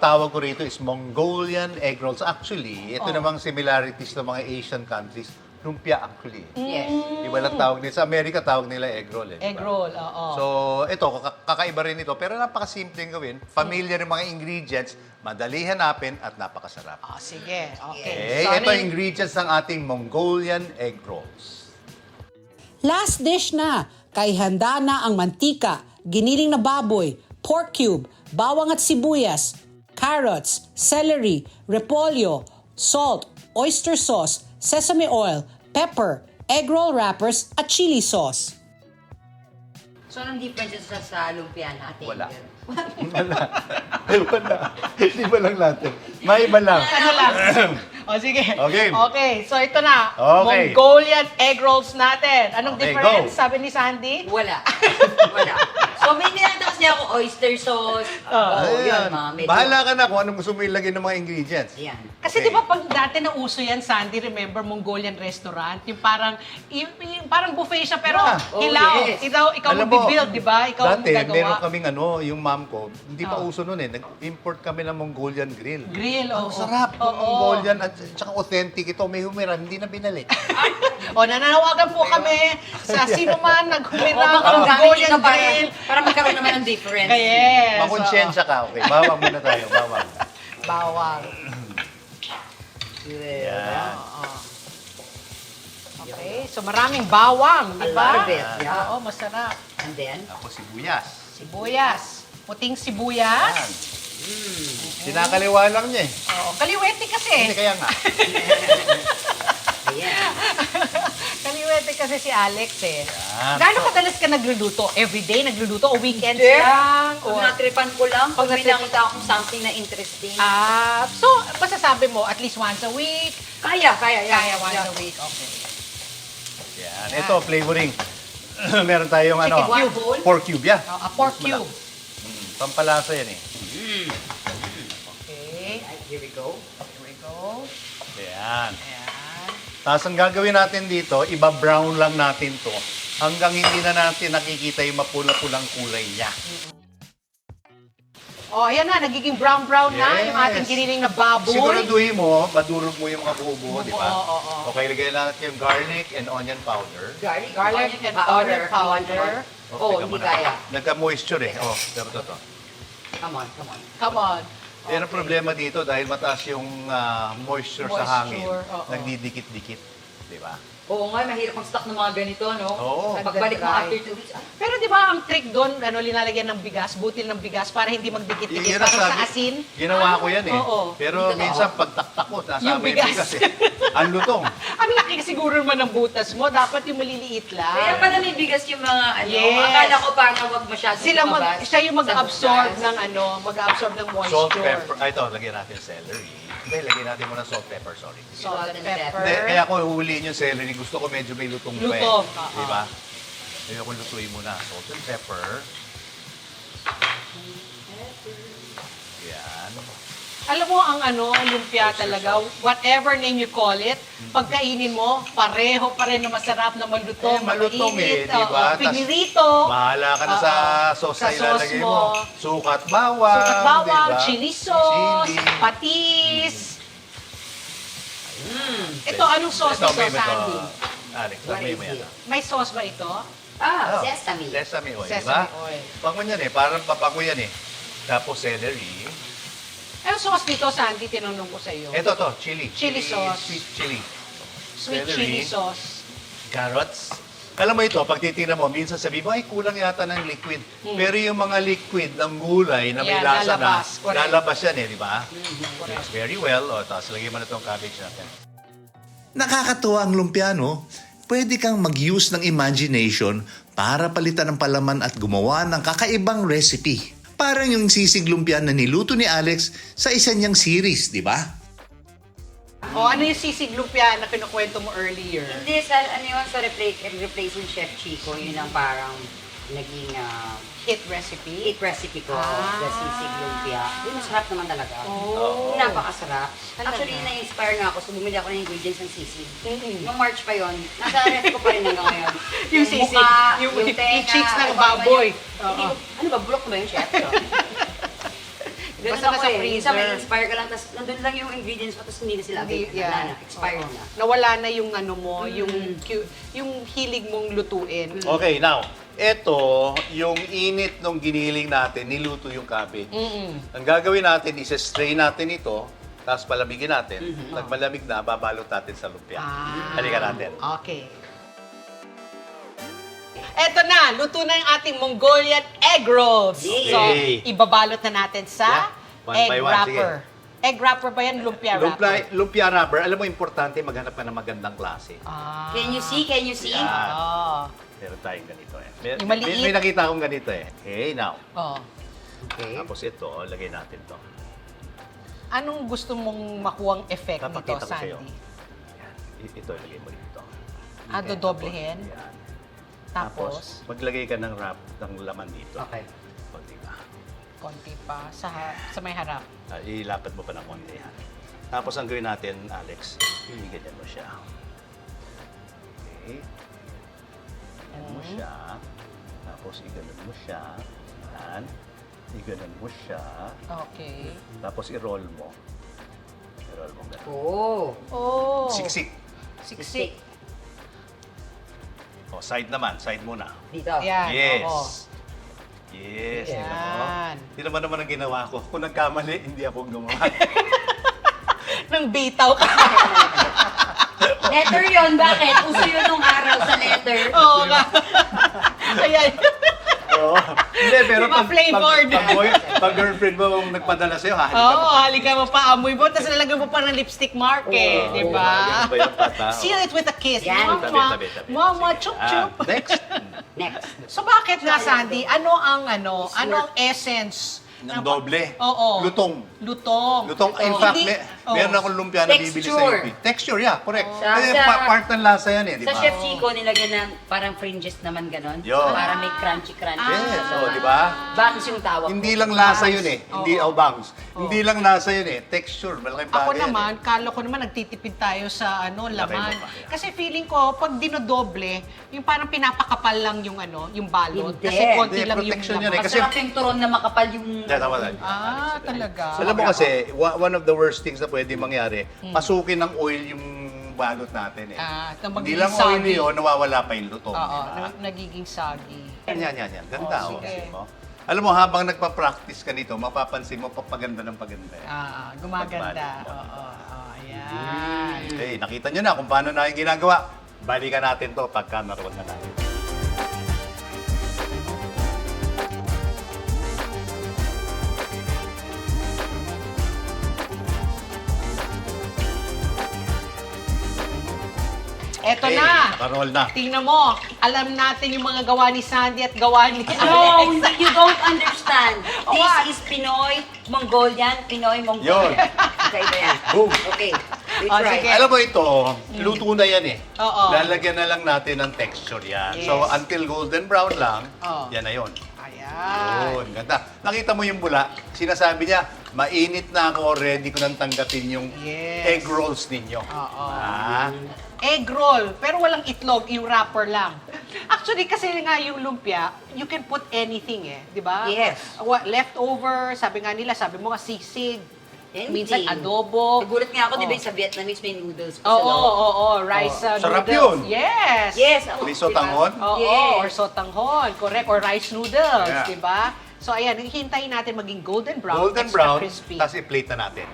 tawag ko rito is Mongolian egg rolls. Actually, ito namang similarities ng mga Asian countries. Lumpia actually. Yes. Iba lang tawag nila. Sa Amerika, tawag nila egg roll. Egg roll, oo. So, ito, kakaiba rin ito. Pero napakasimpleng gawin. Familiar yung mga ingredients. Madali hanapin at napakasarap. Sige, okay. Okay, So, ito ano yung ingredients ng ating Mongolian egg rolls. Last dish na, kay handa na ang mantika, giniling na baboy, pork cube, bawang at sibuyas, carrots, celery, repolyo, salt, oyster sauce, sesame oil, pepper, egg roll wrappers at chili sauce. So, anong difference sa lumpia natin? Wala. Wala. Hindi ba lang natin? May iba lang. Ano lang? O sige. Okay. Okay, so ito na. Okay. Mongolian egg rolls natin. Anong Okay, difference? go. Sabi ni Sandy? Wala. Wala. So, may nilalagay kasi ako oyster sauce. Yun, ma. Medyo... Bahala ka na kung anong gusto mo ilagay ng mga ingredients. Ayan. Kasi Okay. di ba pag dati na uso yan, Sandy, remember Mongolian restaurant? Yung parang buffet siya pero Yeah. Oh, hilaw. yes. Ikaw Alam mo, mag-build, di ba? Ikaw ang dati, gagawa. meron kaming yung mom ko, hindi pa Oh. uso nun eh. Nag-import kami ng Mongolian grill. Grill, Ang oo. sarap ng Oo. Mongolian at saka authentic ito. May humiran, hindi na binalik. O, nananawagan po kami sa sino man O, naghumirang baka ng magamit Mongolian ito grill. para magkaroon naman ng difference. Yes. Makonsyensya ka, okay. Bawang muna tayo, bawang. Bawang. Yan. Okay, so maraming bawang, di A ba? lot of it, yeah. Oo, masarap. And then, Tapos sibuyas. Sibuyas. Puting sibuyas. Yan. Kinakaliwa lang niya eh. Oo, kaliwete Hindi kasi. kaya nga. ayan. Kaliwete kasi si Alex eh. Yan. Gaano kadalas ka nagluluto? Everyday nagluluto o weekends Hindi. lang? Pag Or, natripan ko lang, pag may Pag nakita akong something na interesting. so, masasabi mo, at least once a week? Kaya. Kaya once a week, okay. Yan. Ito, flavoring. Meron tayong Chicken One cube. whole? pork cube, yeah. A pork cube. Pampalasa yan eh. Okay, Here we go. here we go. Yan. Ayan. Tapos ang gagawin natin dito, iba-brown lang natin to hanggang hindi na natin nakikita yung mapula-pulang kulay niya. Oh, ayan na, nagiging brown-brown na Yes. yung ating giniling na baboy. Siguraduhin mo, madurog mo yung mga buo-buo, di ba? Oo. Okay, lagay natin yung garlic and onion powder. Garlic and onion powder. Oh, teka hindi muna. kaya. Nagka-moisture eh. Oh, pero to. Come on. Come on. Yan ang problema dito dahil mataas yung moisture sa hangin. Moisture, oo. Nagdidikit-dikit. Di ba? Oo nga, mahirap mag-stock ng mga ganito, no? Oo. Pagbalik mo Nagda-dry. after 2 weeks, Pero di ba ang trick doon, linalagyan ng bigas, butil ng bigas para hindi magdikit-dikit. Yun ang Parang sa sabi- asin. Ginawa ko yan eh. Oo. Pero Hindi minsan pagtaktak ko, Yung nasama yung bigas. bigas eh. Ang lutong. Ang laki siguro naman ng butas mo, dapat yung maliliit lang. kaya pala may bigas yung mga ano. Yes. Akala ko para wag masyadong lumabas Siya yung mag-absorb sa ng mag-absorb ng moisture. Salt, pepper. Ito, lagyan natin celery. Hindi, lagyan natin muna salt, pepper, sorry. Salt and pepper. Hindi, kaya ko huhuliin yung celery. Gusto ko medyo may lutong pa eh. Lutong, Di ba? Kaya ko lutuin muna. Salt and pepper. Yan. Alam mo, ang lumpia talaga, whatever name you call it, pagkainin mo, pareho pa rin na masarap na malutong, Malutong mainit, di ba? Tas pinirito. Bahala ka na sa sauce Sa na ilalagay sauce mo. mo. Sukat bawang. Sukat bawang, di ba? chili sauce, Chili. patis. Ito, anong sauce Ito, nito, may ito. Sandy? Alex, What may is mo it? yan. May sauce ba ito? Ah, Oh, sesame. Sesame oil, di Sesame ba? oil. Pango yan eh. Parang papango yan eh. Tapos celery. Anong sauce nito, Sandy? Tinanong ko sa iyo. Ito to, chili. Chili sauce. Sweet chili. Sweet celery. chili sauce. Carrots. Alam mo ito, pag titingnan mo, minsan sabi mo, ay kulang yata ng liquid. Pero yung mga liquid ng gulay na may Yan, lasa lalabas. na, Correct. lalabas yan eh, di ba? Mix very well. O, tapos lagyan mo na itong cabbage natin. Nakakatuwa ang lumpia, no? Pwede kang mag-use ng imagination para palitan ng palaman at gumawa ng kakaibang recipe. Parang yung sisig lumpia na niluto ni Alex sa isa niyang series, di ba? O, ano yung sisig lumpia na kinukwento mo earlier? Hindi, sa replacement Chef Chico, yun ang parang naging Hit recipe? hit recipe ko, Ah. the sisig lumpia. Yun, masarap naman talaga. Oh. Napakasarap. Talaga? Actually, na-inspire nga ako, so bumili ako ng ingredients ng sisig. Mm-mm. Noong March pa yon, nasa ref ko pa rin hanggang ngayon. Yung sisig, mukha, yung tenga, cheeks ng ano ba baboy. naman yun. Hindi ko- Ano ba, bulok na ba yung chef? Ganun Basta ako nasa eh. freezer. Minsan may inspire ka lang, tapos nandun lang yung ingredients mo, tapos hindi na sila update. Yeah. Wala na, expired Oo. na. Nawala na yung ano mo, yung hilig mong lutuin. Okay, now, ito, yung init nung giniling natin, niluto yung cabbage. Ang gagawin natin, isa-strain natin ito, tapos palamigin natin. Pag malamig na, babalot natin sa lumpia. Halika natin. Okay. Eto na, luto na yung ating Mongolian egg rolls. Okay. So, ibabalot na natin sa Yeah, one egg by one, wrapper. Egg wrapper ba yan? Lumpia wrapper? Lumpia rubber, alam mo, importante maghanap ka ng magandang klase. Ah. Can you see? Can you see? Yan. Oh. Meron tayong ganito eh. Yung maliit. May nakita akong ganito eh. Okay, now. Oh. Okay. Tapos ito, lagay natin to. Anong gusto mong makuhang effect nito, Papakita ko sa'yo. Sandy? Yan. Ito, ilagay mo dito. Ah, dodoblehin? Yan. Tapos, maglagay ka ng wrap ng laman dito. Okay. Konti pa. konti pa sa may harap. Ilapat mo pa ng konti yan. Tapos ang gawin natin, Alex, ganyan mo siya. Okay. Ganyan mo siya. Tapos iganon mo siya. Yan. Iganon mo siya. Okay. Tapos i-roll mo. I-roll mo ganun. Oh. Oh. Siksik. Siksik. O, side naman. Side muna. Dito. Yan. Yes. oo. Yes. Yan. Tingnan mo. Tingnan mo naman ang ginawa ko. Kung nagkamali, hindi ako gumawa. Nang bitaw ka. Letter yon, bakit? Uso yun nung araw sa letter. Oo nga. Ayan. Oo. Hindi, pero Di ba flavored? pag girlfriend mo ang nagpadala sa'yo, ha? Oo, halika mo pa, amoy mo, tapos nalagyan mo pa ng lipstick mark eh, Oo, di ba? ganun ba yung pata? Seal it with a kiss. Yan. Mama, Tabi. mama, Sige. chup chup. Next. Next. So bakit nga, Sandy, ano ang essence Ng doble. Oo. Lutong. Lutong. Lutong. In fact, Hindi- meron akong lumpia na bibili sa Texture. UP. Texture, yeah, correct. Sa- Kasi sa- part ng lasa yan eh, di Sa ba? Chef Chico, nilagyan ng parang fringes naman ganon. Yun. Para may crunchy-crunchy. Yes, oh, di ba? Bangs yung tawag. Hindi ko. lang lasa Bangs. yun eh. Hindi, bangs. Hindi lang lasa yun eh. Texture, malaking bagay Ako yan naman, eh. kala ko naman nagtitipid tayo sa laman. mo pa, yeah. Kasi feeling ko, pag dinodoble, yung parang pinapakapal lang yung yung balot. Hindi. Kasi konti Hindi, lang yung protection yun eh. laman. Kasi- Masarap yung turon na makapal yung... Yeah, tama lang. Talaga. Alam mo kasi, one of the worst things na pwede mangyari, pasukin ng oil yung balot natin eh. Na Hindi magiging lang oily soggy. yun, nawawala pa yung lutong. Oo, di ba? nagiging soggy. Yan. Ganda, Oh, oh. sige. Mo. Alam mo, habang nagpa-practice ka nito, mapapansin mo, papaganda ng paganda. Gumaganda. Pagbalik mo. Oo, ayan. Okay, nakita nyo na kung paano na yung ginagawa. Balikan natin to pagka naroon na natin. Eto Okay, na. nakaroll na. Tingnan mo, alam natin yung mga gawa ni Sandy at gawa ni No, Alex. you don't understand. What? This is Pinoy, Mongolian, Pinoy, Yun. Mongolian. Kaiba yan. Boom. Okay, we Oh, try. sige. Alam mo ito, luto na yan eh. Oo. Lalagyan na lang natin ng texture yan. Yes. So, until golden brown lang, Oo. yan na yun. Ayan. Yun, ganda. Nakita mo yung bula, sinasabi niya, mainit na ako, ready ko nang tanggapin yung Yes. egg rolls ninyo. Oo. Ah, Egg roll, pero walang itlog, yung wrapper lang. Actually, kasi nga yung lumpia, you can put anything eh, di ba? Yes. Leftover, sabi nga nila, sabi mo nga sisig. Anything. Minsan adobo. Nagulat nga ako, di ba, Oo. sa Vietnamese may noodles pa Oo, sa loob. oo, rice Sarap noodles. yun. Yes. Yes. oh, May di ba? sotanghon? Oo, Yes. or sotanghon, correct, or rice noodles, Yeah. di ba? So ayan, hintayin natin maging golden brown, golden extra brown, crispy. tapos i-plate na natin.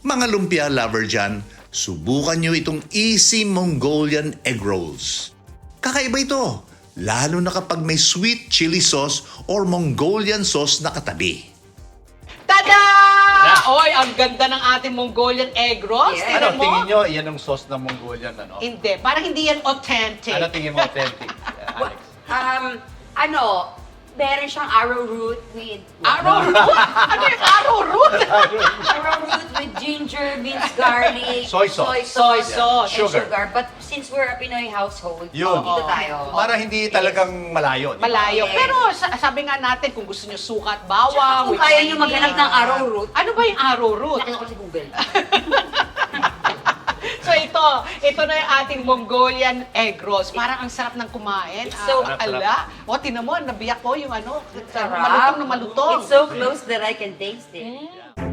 Mga lumpia lover dyan, subukan nyo itong Easy Mongolian Egg Rolls. Kakaiba ito, lalo na kapag may sweet chili sauce or Mongolian sauce na katabi. Tada! Yeah. Oy, ang ganda ng ating Mongolian egg rolls. Yes. Tingnan Ano, mo? tingin nyo, yan ang sauce ng Mongolian, ano? Hindi, parang hindi yan authentic. Ano tingin mo authentic, Alex? Meron siyang arrowroot with... Arrowroot? Ano yung arrowroot? Arrowroot with ginger, minced garlic, Soy sauce. Soy sauce. and Sugar. sugar. But since we're a Pinoy household, Yun. dito tayo. Para hindi talagang malayo. di ba? Malayo. Yes. Pero sabi nga natin, kung gusto nyo sukat, Tsaka bawang, kung with kaya nyo sili. maghanap ng arrowroot, Ano ba yung arrowroot? nakita ko sa Google. So ito na yung ating Mongolian egg rolls. Parang ang sarap ng kumain. So, ala. O, tinan mo, nabiyak ko yung ano, Sarap. malutong na malutong. It's so close that I can taste it.